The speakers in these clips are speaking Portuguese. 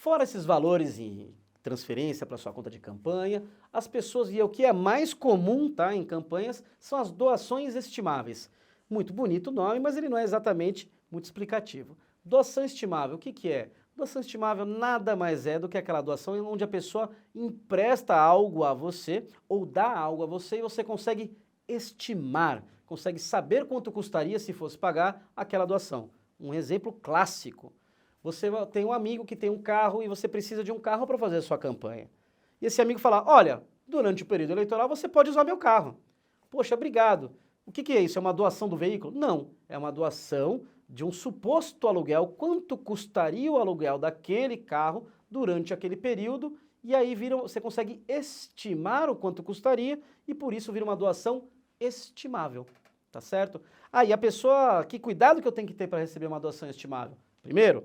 Fora esses valores em transferência para sua conta de campanha, as pessoas, e o que é mais comum, tá, em campanhas, são as doações estimáveis. Muito bonito o nome, mas ele não é exatamente muito explicativo. Doação estimável, o que que é? Doação estimável nada mais é do que aquela doação onde a pessoa empresta algo a você ou dá algo a você e você consegue estimar, consegue saber quanto custaria se fosse pagar aquela doação. Um exemplo clássico. Você tem um amigo que tem um carro e você precisa de um carro para fazer a sua campanha. E esse amigo fala, olha, durante o período eleitoral você pode usar meu carro. Poxa, obrigado. O que que é isso? É uma doação do veículo? Não, é uma doação de um suposto aluguel. Quanto custaria o aluguel daquele carro durante aquele período? E aí você consegue estimar o quanto custaria e por isso vira uma doação estimável, tá certo? Aí a pessoa, que cuidado que eu tenho que ter para receber uma doação estimável? Primeiro,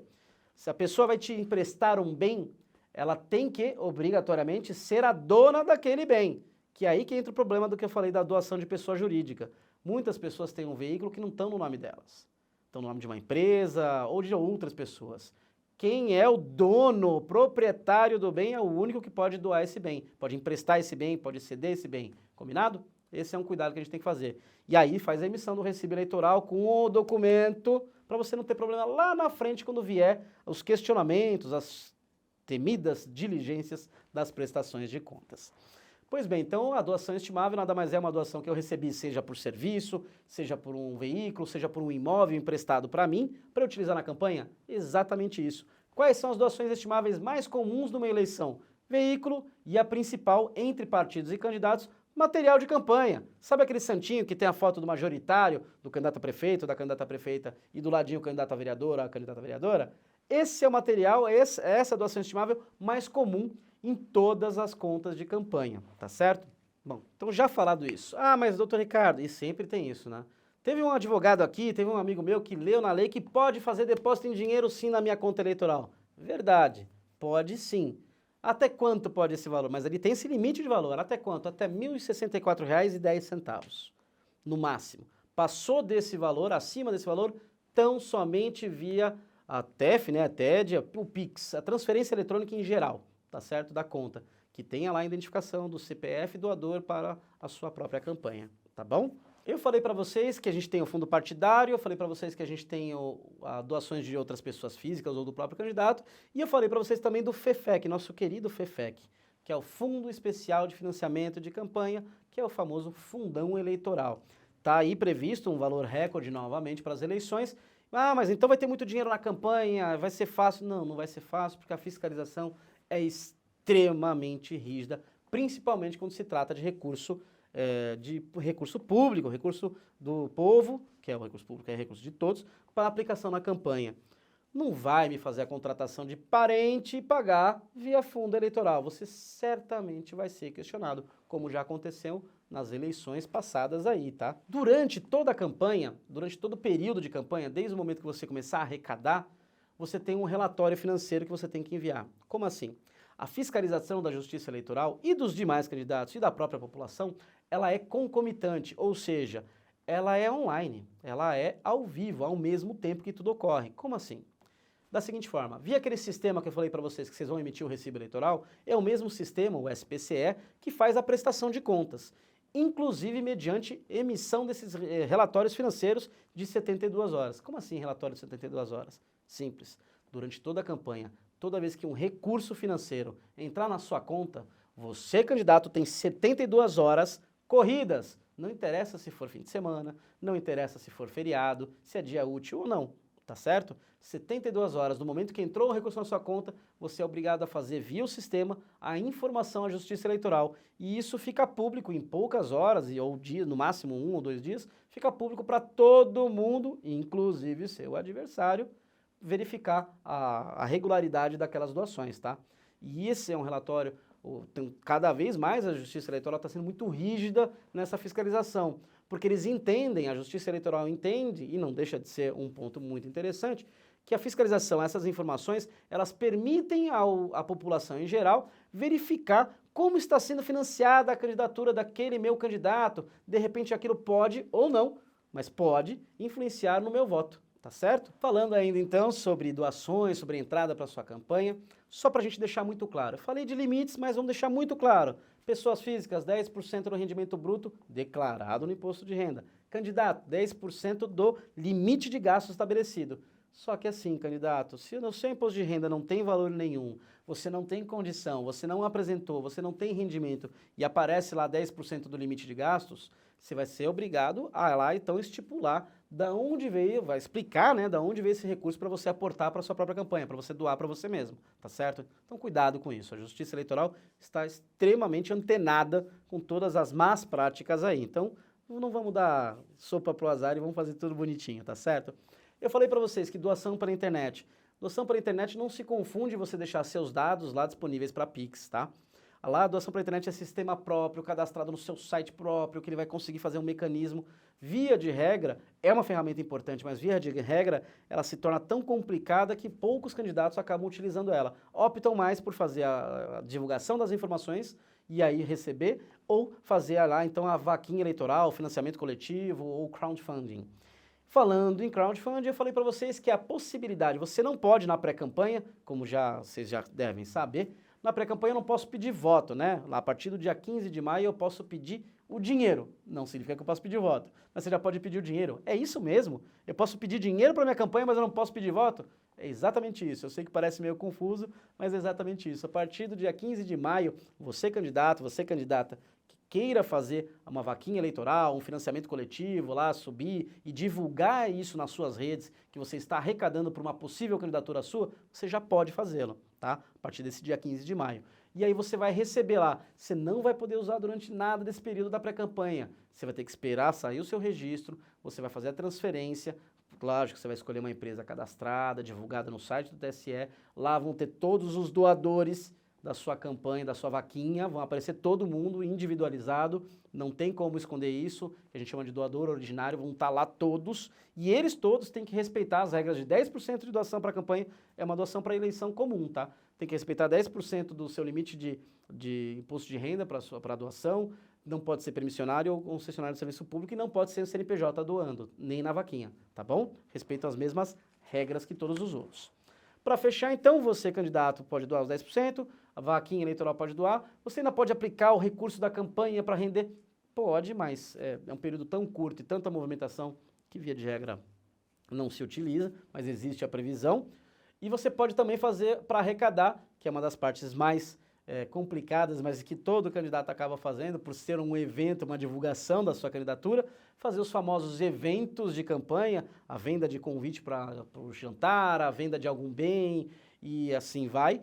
se a pessoa vai te emprestar um bem, ela tem que, obrigatoriamente, ser a dona daquele bem. Que é aí que entra o problema do que eu falei da doação de pessoa jurídica. Muitas pessoas têm um veículo que não estão no nome delas. Estão no nome de uma empresa ou de outras pessoas. Quem é o dono, proprietário do bem é o único que pode doar esse bem. Pode emprestar esse bem, pode ceder esse bem. Combinado? Esse é um cuidado que a gente tem que fazer. E aí faz a emissão do recibo eleitoral com o documento para você não ter problema lá na frente quando vier os questionamentos, as temidas diligências das prestações de contas. Pois bem, então a doação estimável nada mais é uma doação que eu recebi, seja por serviço, seja por um veículo, seja por um imóvel emprestado para mim, para eu utilizar na campanha? Exatamente isso. Quais são as doações estimáveis mais comuns numa eleição? Veículo e a principal entre partidos e candidatos, material de campanha. Sabe aquele santinho que tem a foto do majoritário, do candidato a prefeito, da candidata a prefeita e do ladinho o candidato a vereadora, a candidata a vereadora? Esse é o material, essa é a doação estimável mais comum em todas as contas de campanha, tá certo? Bom, então já falado isso. Ah, mas doutor Ricardo, e sempre tem isso, né? Teve um advogado aqui, teve um amigo meu que leu na lei que pode fazer depósito em dinheiro sim na minha conta eleitoral. Verdade, pode sim. Até quanto pode esse valor? Mas ele tem esse limite de valor. Até quanto? Até R$ 1.064,10, no máximo. Passou desse valor, acima desse valor, tão somente via a TEF, né, a TED, o Pix, a transferência eletrônica em geral, tá certo? Da conta, que tenha lá a identificação do CPF doador para a sua própria campanha, tá bom? Eu falei para vocês que a gente tem o fundo partidário, eu falei para vocês que a gente tem doações de outras pessoas físicas ou do próprio candidato, e eu falei para vocês também do FEFEC, nosso querido FEFEC, que é o Fundo Especial de Financiamento de Campanha, que é o famoso fundão eleitoral. Está aí previsto um valor recorde novamente para as eleições. Ah, mas então vai ter muito dinheiro na campanha, vai ser fácil? Não, não vai ser fácil, porque a fiscalização é extremamente rígida, principalmente quando se trata de recurso público, recurso do povo, que é o recurso público, é recurso de todos, para aplicação na campanha. Não vai me fazer a contratação de parente e pagar via fundo eleitoral. Você certamente vai ser questionado, como já aconteceu nas eleições passadas aí, tá? Durante toda a campanha, durante todo o período de campanha, desde o momento que você começar a arrecadar, você tem um relatório financeiro que você tem que enviar. Como assim? A fiscalização da Justiça Eleitoral e dos demais candidatos e da própria população, ela é concomitante, ou seja, ela é online, ela é ao vivo, ao mesmo tempo que tudo ocorre. Como assim? Da seguinte forma, via aquele sistema que eu falei para vocês que vocês vão emitir o recibo eleitoral, é o mesmo sistema, o SPCE, que faz a prestação de contas, inclusive mediante emissão desses relatórios financeiros de 72 horas. Como assim relatório de 72 horas? Simples. Durante toda a campanha, toda vez que um recurso financeiro entrar na sua conta, você, candidato, tem 72 horas corridas. Não interessa se for fim de semana, não interessa se for feriado, se é dia útil ou não, tá certo? 72 horas do momento que entrou o recurso na sua conta, você é obrigado a fazer via o sistema a informação à Justiça Eleitoral. E isso fica público em poucas horas, ou dias, no máximo 1 ou 2 dias, fica público para todo mundo, inclusive seu adversário, verificar a regularidade daquelas doações, tá? E esse é um relatório, cada vez mais a Justiça Eleitoral está sendo muito rígida nessa fiscalização, porque eles entendem, a Justiça Eleitoral entende, e não deixa de ser um ponto muito interessante, que a fiscalização, essas informações, elas permitem à população em geral verificar como está sendo financiada a candidatura daquele meu candidato. De repente aquilo pode ou não, mas pode influenciar no meu voto. tá certo? Falando ainda então sobre doações, sobre entrada para sua campanha, só para a gente deixar muito claro. Eu falei de limites, mas vamos deixar muito claro. Pessoas físicas, 10% do rendimento bruto declarado no imposto de renda. Candidato, 10% do limite de gasto estabelecido. Só que assim, candidato, se o seu imposto de renda não tem valor nenhum, você não tem condição, você não apresentou, você não tem rendimento e aparece lá 10% do limite de gastos, você vai ser obrigado a lá então estipular da onde veio, vai explicar, né, da onde veio esse recurso para você aportar para sua própria campanha, para você doar para você mesmo, tá certo? Então cuidado com isso, a Justiça Eleitoral está extremamente antenada com todas as más práticas aí, então não vamos dar sopa pro azar e vamos fazer tudo bonitinho, tá certo? Eu falei para vocês que doação pela internet. Doação pela internet não se confunde você deixar seus dados lá disponíveis para Pix, tá? Lá a doação pela internet é sistema próprio, cadastrado no seu site próprio, que ele vai conseguir fazer um mecanismo. Via de regra, é uma ferramenta importante, mas via de regra, ela se torna tão complicada que poucos candidatos acabam utilizando ela. Optam mais por fazer a divulgação das informações e aí receber, ou fazer lá então a vaquinha eleitoral, financiamento coletivo ou crowdfunding. Falando em crowdfunding, eu falei para vocês que a possibilidade, você não pode na pré-campanha, como vocês já devem saber, na pré-campanha eu não posso pedir voto, né? Lá, a partir do dia 15 de maio eu posso pedir o dinheiro. Não significa que eu posso pedir voto, mas você já pode pedir o dinheiro. É isso mesmo? Eu posso pedir dinheiro para minha campanha, mas eu não posso pedir voto? É exatamente isso. Eu sei que parece meio confuso, mas é exatamente isso. A partir do dia 15 de maio, você candidato, você candidata, queira fazer uma vaquinha eleitoral, um financiamento coletivo lá, subir e divulgar isso nas suas redes, que você está arrecadando para uma possível candidatura sua, você já pode fazê-lo, tá? A partir desse dia 15 de maio. E aí você vai receber lá, você não vai poder usar durante nada desse período da pré-campanha. Você vai ter que esperar sair o seu registro, você vai fazer a transferência, lógico que você vai escolher uma empresa cadastrada, divulgada no site do TSE, lá vão ter todos os doadores da sua campanha, da sua vaquinha, vão aparecer todo mundo individualizado, não tem como esconder isso, que a gente chama de doador ordinário, vão estar lá todos, e eles todos têm que respeitar as regras de 10% de doação para a campanha, é uma doação para eleição comum, tá? Tem que respeitar 10% do seu limite de imposto de renda para a doação, não pode ser permissionário ou concessionário de serviço público e não pode ser o CNPJ doando, nem na vaquinha, tá bom? Respeitam as mesmas regras que todos os outros. Para fechar, então, você, candidato, pode doar os 10%, a vaquinha eleitoral pode doar, você ainda pode aplicar o recurso da campanha para render? Pode, mas é um período tão curto e tanta movimentação que, via de regra, não se utiliza, mas existe a previsão. E você pode também fazer para arrecadar, que é uma das partes mais complicadas, mas que todo candidato acaba fazendo, por ser um evento, uma divulgação da sua candidatura, fazer os famosos eventos de campanha, a venda de convite para o jantar, a venda de algum bem e assim vai.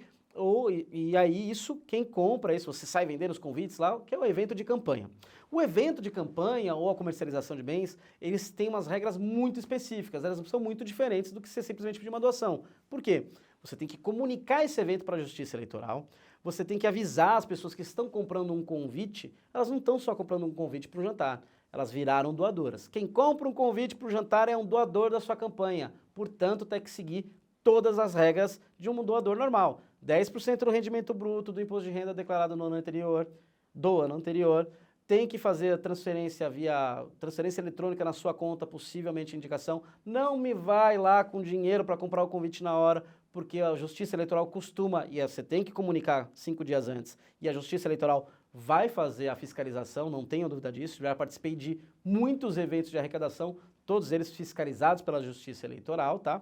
E aí isso, quem compra isso, você sai vendendo os convites lá, que é o evento de campanha. O evento de campanha ou a comercialização de bens, eles têm umas regras muito específicas, elas são muito diferentes do que você simplesmente pedir uma doação. Por quê? Você tem que comunicar esse evento para a Justiça Eleitoral, você tem que avisar as pessoas que estão comprando um convite, elas não estão só comprando um convite para o jantar, elas viraram doadoras. Quem compra um convite para o jantar é um doador da sua campanha, portanto tem que seguir todas as regras de um doador normal. 10% do rendimento bruto do imposto de renda declarado no ano anterior, do ano anterior, tem que fazer a transferência via transferência eletrônica na sua conta, possivelmente indicação. Não me vai lá com dinheiro para comprar o convite na hora, porque a Justiça Eleitoral costuma, e você tem que comunicar 5 dias antes, e a Justiça Eleitoral vai fazer a fiscalização, não tenho dúvida disso, já participei de muitos eventos de arrecadação, todos eles fiscalizados pela Justiça Eleitoral, tá?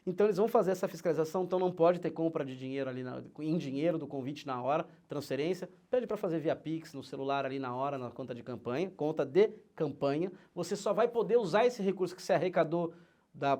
Então eles vão fazer essa fiscalização, então não pode ter compra de dinheiro ali em dinheiro do convite na hora, transferência, pede para fazer via Pix no celular ali na hora, na conta de campanha, você só vai poder usar esse recurso que você arrecadou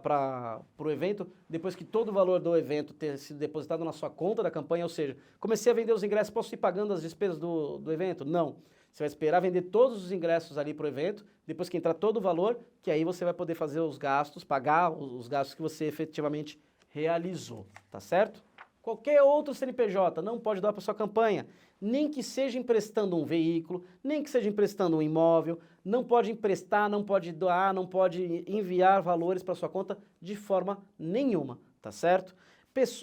para o evento, depois que todo o valor do evento ter sido depositado na sua conta da campanha, ou seja, comecei a vender os ingressos, posso ir pagando as despesas do evento? Não. Você vai esperar vender todos os ingressos ali para o evento, depois que entrar todo o valor, que aí você vai poder fazer os gastos, pagar os gastos que você efetivamente realizou, tá certo? Qualquer outro CNPJ não pode doar para sua campanha, nem que seja emprestando um veículo, nem que seja emprestando um imóvel, não pode emprestar, não pode doar, não pode enviar valores para sua conta de forma nenhuma, tá certo?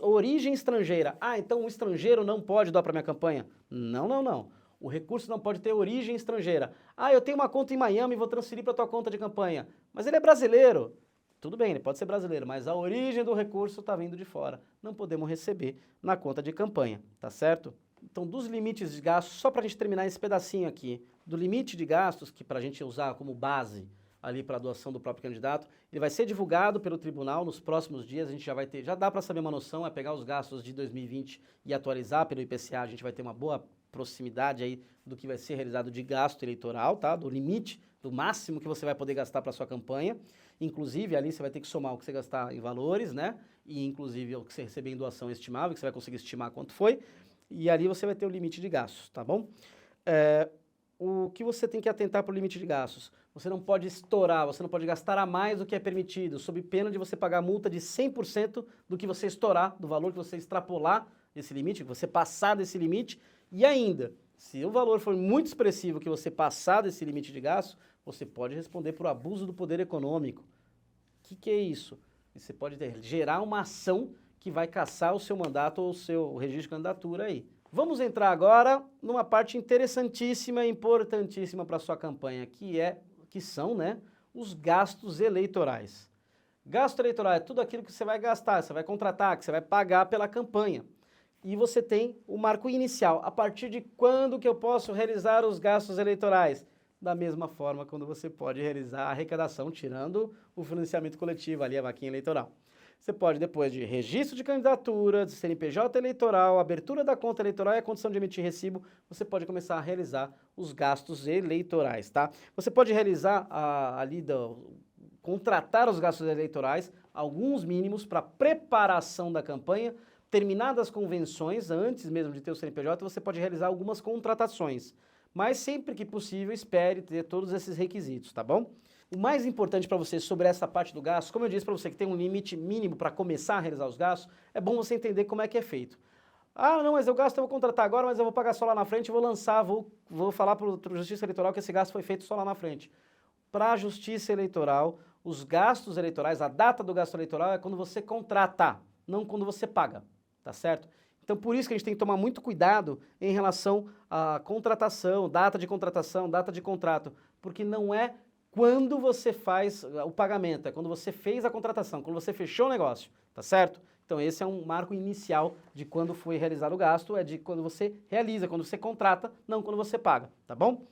Origem estrangeira. Ah, então o estrangeiro não pode doar para minha campanha? Não, não, não. O recurso não pode ter origem estrangeira. Ah, eu tenho uma conta em Miami e vou transferir para tua conta de campanha. Mas ele é brasileiro. Tudo bem, ele pode ser brasileiro, mas a origem do recurso está vindo de fora. Não podemos receber na conta de campanha, tá certo? Então, dos limites de gastos, só para a gente terminar esse pedacinho aqui, do limite de gastos, que para a gente usar como base ali para a doação do próprio candidato, ele vai ser divulgado pelo tribunal nos próximos dias, a gente já vai ter, já dá para saber uma noção, é pegar os gastos de 2020 e atualizar pelo IPCA, a gente vai ter uma boa proximidade aí do que vai ser realizado de gasto eleitoral, tá? Do limite, do máximo que você vai poder gastar para sua campanha. Inclusive, ali você vai ter que somar o que você gastar em valores, né? E inclusive o que você receber em doação estimável, que você vai conseguir estimar quanto foi. E ali você vai ter o limite de gastos, tá bom? O que você tem que atentar para o limite de gastos? Você não pode estourar, você não pode gastar a mais do que é permitido, sob pena de você pagar multa de 100% do que você estourar, do valor que você extrapolar esse limite, que você passar desse limite. E ainda, se o valor for muito expressivo que você passar desse limite de gasto, você pode responder por abuso do poder econômico. O que é isso? Você pode gerar uma ação que vai cassar o seu mandato ou o seu registro de candidatura aí. Vamos entrar agora numa parte interessantíssima e importantíssima para a sua campanha, que são, né, os gastos eleitorais. Gasto eleitoral é tudo aquilo que você vai gastar, você vai contratar, que você vai pagar pela campanha. E você tem o marco inicial. A partir de quando que eu posso realizar os gastos eleitorais? Da mesma forma, quando você pode realizar a arrecadação, tirando o financiamento coletivo, ali a vaquinha eleitoral. Você pode, depois de registro de candidatura, de CNPJ eleitoral, abertura da conta eleitoral e a condição de emitir recibo, você pode começar a realizar os gastos eleitorais, tá? Você pode realizar contratar os gastos eleitorais, alguns mínimos para preparação da campanha. Terminadas as convenções, antes mesmo de ter o CNPJ, você pode realizar algumas contratações. Mas sempre que possível, espere ter todos esses requisitos, tá bom? O mais importante para você sobre essa parte do gasto, como eu disse para você que tem um limite mínimo para começar a realizar os gastos, é bom você entender como é que é feito. Ah, não, mas eu vou contratar agora, mas eu vou pagar só lá na frente, vou lançar, vou falar para a Justiça Eleitoral que esse gasto foi feito só lá na frente. Para a Justiça Eleitoral, os gastos eleitorais, a data do gasto eleitoral é quando você contrata, não quando você paga, tá certo? Então, por isso que a gente tem que tomar muito cuidado em relação à contratação, data de contrato, porque não é quando você faz o pagamento, é quando você fez a contratação, quando você fechou o negócio, tá certo? Então, esse é um marco inicial de quando foi realizado o gasto, é de quando você realiza, quando você contrata, não quando você paga, tá bom?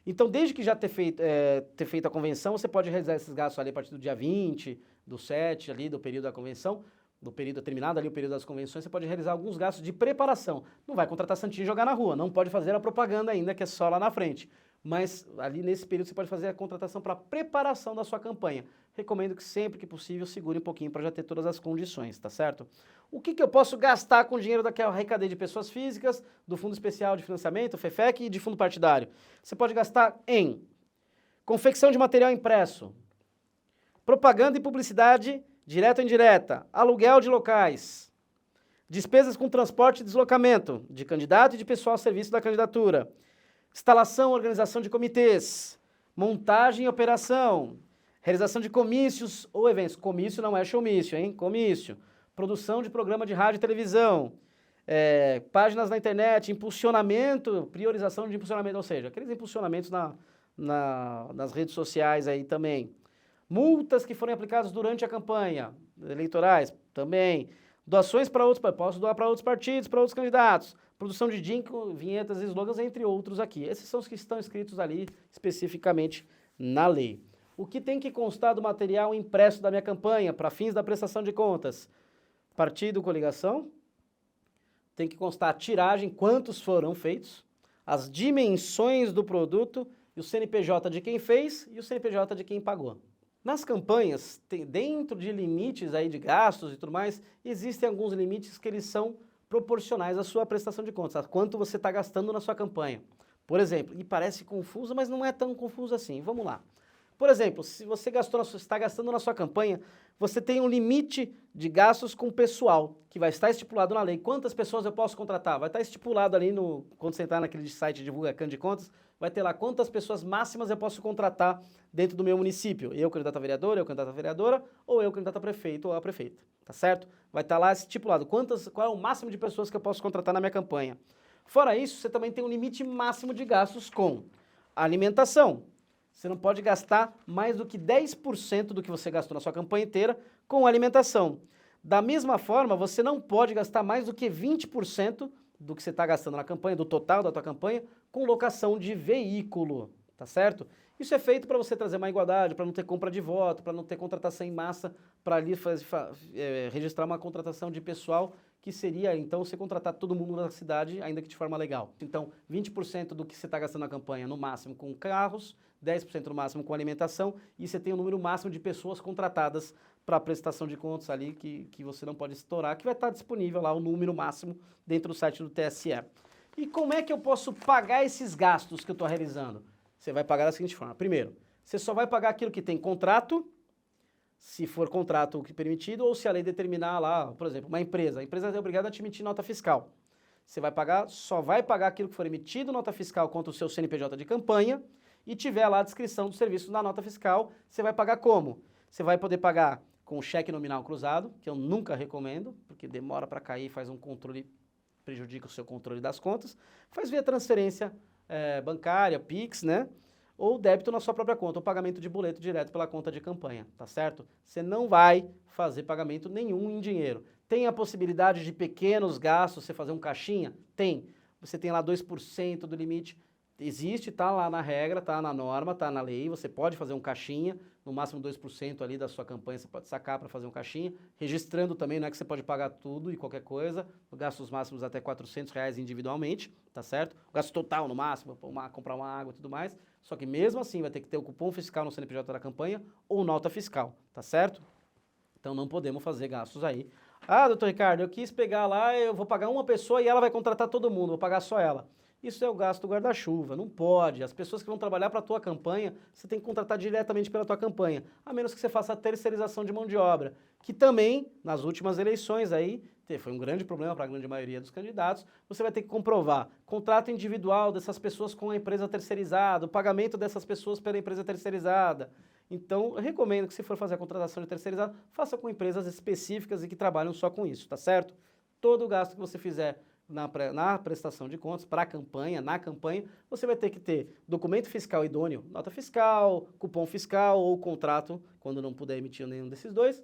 Então, desde que já ter feito a convenção, você pode realizar esses gastos ali a partir do dia 20, do 7 ali, do período da convenção, do período terminado ali, o período das convenções, você pode realizar alguns gastos de preparação. Não vai contratar santinho e jogar na rua, não pode fazer a propaganda ainda, que é só lá na frente. Mas ali nesse período você pode fazer a contratação para preparação da sua campanha. Recomendo que sempre que possível segure um pouquinho para já ter todas as condições, tá certo? O que eu posso gastar com o dinheiro daquela arrecadei de pessoas físicas, do Fundo Especial de Financiamento, FEFEC e de fundo partidário? Você pode gastar em confecção de material impresso, propaganda e publicidade direta ou indireta, aluguel de locais, despesas com transporte e deslocamento de candidato e de pessoal ao serviço da candidatura, instalação e organização de comitês, montagem e operação, realização de comícios ou eventos. Comício não é showmício, hein? Comício. Produção de programa de rádio e televisão, páginas na internet, impulsionamento, priorização de impulsionamento, ou seja, aqueles impulsionamentos nas redes sociais aí também. Multas que forem aplicadas durante a campanha, eleitorais também. Doações para outros, posso doar para outros partidos, para outros candidatos. Produção de jingle, vinhetas e slogans, entre outros aqui. Esses são os que estão escritos ali especificamente na lei. O que tem que constar do material impresso da minha campanha para fins da prestação de contas? Partido, coligação. Tem que constar a tiragem, quantos foram feitos, as dimensões do produto e o CNPJ de quem fez e o CNPJ de quem pagou. Nas campanhas, dentro de limites aí de gastos e tudo mais, existem alguns limites que eles são proporcionais à sua prestação de contas, a quanto você está gastando na sua campanha. Por exemplo, e parece confuso, mas não é tão confuso assim. Vamos lá. Por exemplo, se você está gastando na sua campanha, você tem um limite de gastos com pessoal, que vai estar estipulado na lei. Quantas pessoas eu posso contratar? Vai estar estipulado ali, quando você entrar naquele site Divulga Can de Contas, vai ter lá quantas pessoas máximas eu posso contratar dentro do meu município. Eu, candidato a vereador, eu, candidato a vereadora, ou eu, candidato a prefeito ou a prefeita. Tá certo? Vai estar lá estipulado qual é o máximo de pessoas que eu posso contratar na minha campanha. Fora isso, você também tem um limite máximo de gastos com alimentação. Você não pode gastar mais do que 10% do que você gastou na sua campanha inteira com alimentação. Da mesma forma, você não pode gastar mais do que 20% do que você está gastando na campanha, do total da tua campanha, com locação de veículo, tá certo? Isso é feito para você trazer uma igualdade, para não ter compra de voto, para não ter contratação em massa, para ali registrar uma contratação de pessoal que seria, então, você contratar todo mundo na cidade, ainda que de forma legal. Então, 20% do que você está gastando na campanha, no máximo com carros, 10% no máximo com alimentação, e você tem um número máximo de pessoas contratadas para a prestação de contas ali, que você não pode estourar, que vai estar disponível lá o número máximo dentro do site do TSE. E como é que eu posso pagar esses gastos que eu estou realizando? Você vai pagar da seguinte forma. Primeiro, você só vai pagar aquilo que tem contrato, se for contrato que permitido, ou se a lei determinar lá, por exemplo, uma empresa. A empresa é obrigada a te emitir nota fiscal. Você vai pagar, só vai pagar aquilo que for emitido nota fiscal contra o seu CNPJ de campanha e tiver lá a descrição do serviço na nota fiscal, você vai pagar como? Você vai poder pagar com cheque nominal cruzado, que eu nunca recomendo, porque demora para cair, faz um controle, prejudica o seu controle das contas. Faz via transferência bancária, Pix, né? Ou débito na sua própria conta, ou pagamento de boleto direto pela conta de campanha, tá certo? Você não vai fazer pagamento nenhum em dinheiro. Tem a possibilidade de pequenos gastos, você fazer um caixinha? Tem. Você tem lá 2% do limite. Existe, tá lá na regra, tá na norma, tá na lei, você pode fazer um caixinha, no máximo 2% ali da sua campanha você pode sacar para fazer um caixinha, registrando também, não é que você pode pagar tudo e qualquer coisa, gastos máximos até R$400 individualmente, tá certo? O gasto total no máximo, comprar uma água e tudo mais, só que mesmo assim vai ter que ter o cupom fiscal no CNPJ da campanha ou nota fiscal, tá certo? Então não podemos fazer gastos aí. Ah, doutor Ricardo, eu quis pegar lá, eu vou pagar uma pessoa e ela vai contratar todo mundo, vou pagar só ela. Isso é o gasto do guarda-chuva, não pode. As pessoas que vão trabalhar para a tua campanha, você tem que contratar diretamente pela tua campanha, a menos que você faça a terceirização de mão de obra, que também, nas últimas eleições aí, foi um grande problema para a grande maioria dos candidatos, você vai ter que comprovar contrato individual dessas pessoas com a empresa terceirizada, o pagamento dessas pessoas pela empresa terceirizada. Então, eu recomendo que se for fazer a contratação de terceirizado, faça com empresas específicas e que trabalham só com isso, tá certo? Todo o gasto que você fizer na prestação de contas, para a campanha, na campanha, você vai ter que ter documento fiscal idôneo, nota fiscal, cupom fiscal ou contrato, quando não puder emitir nenhum desses dois.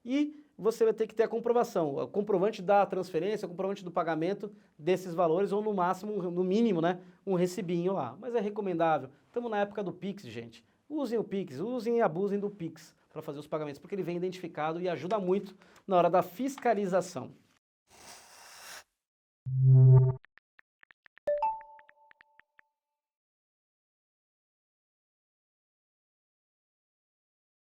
E você vai ter que ter a comprovação, o comprovante da transferência, o comprovante do pagamento desses valores, ou no máximo, no mínimo, né, um recibinho lá. Mas é recomendável. Estamos na época do Pix, gente. Usem o Pix, usem e abusem do Pix para fazer os pagamentos, porque ele vem identificado e ajuda muito na hora da fiscalização.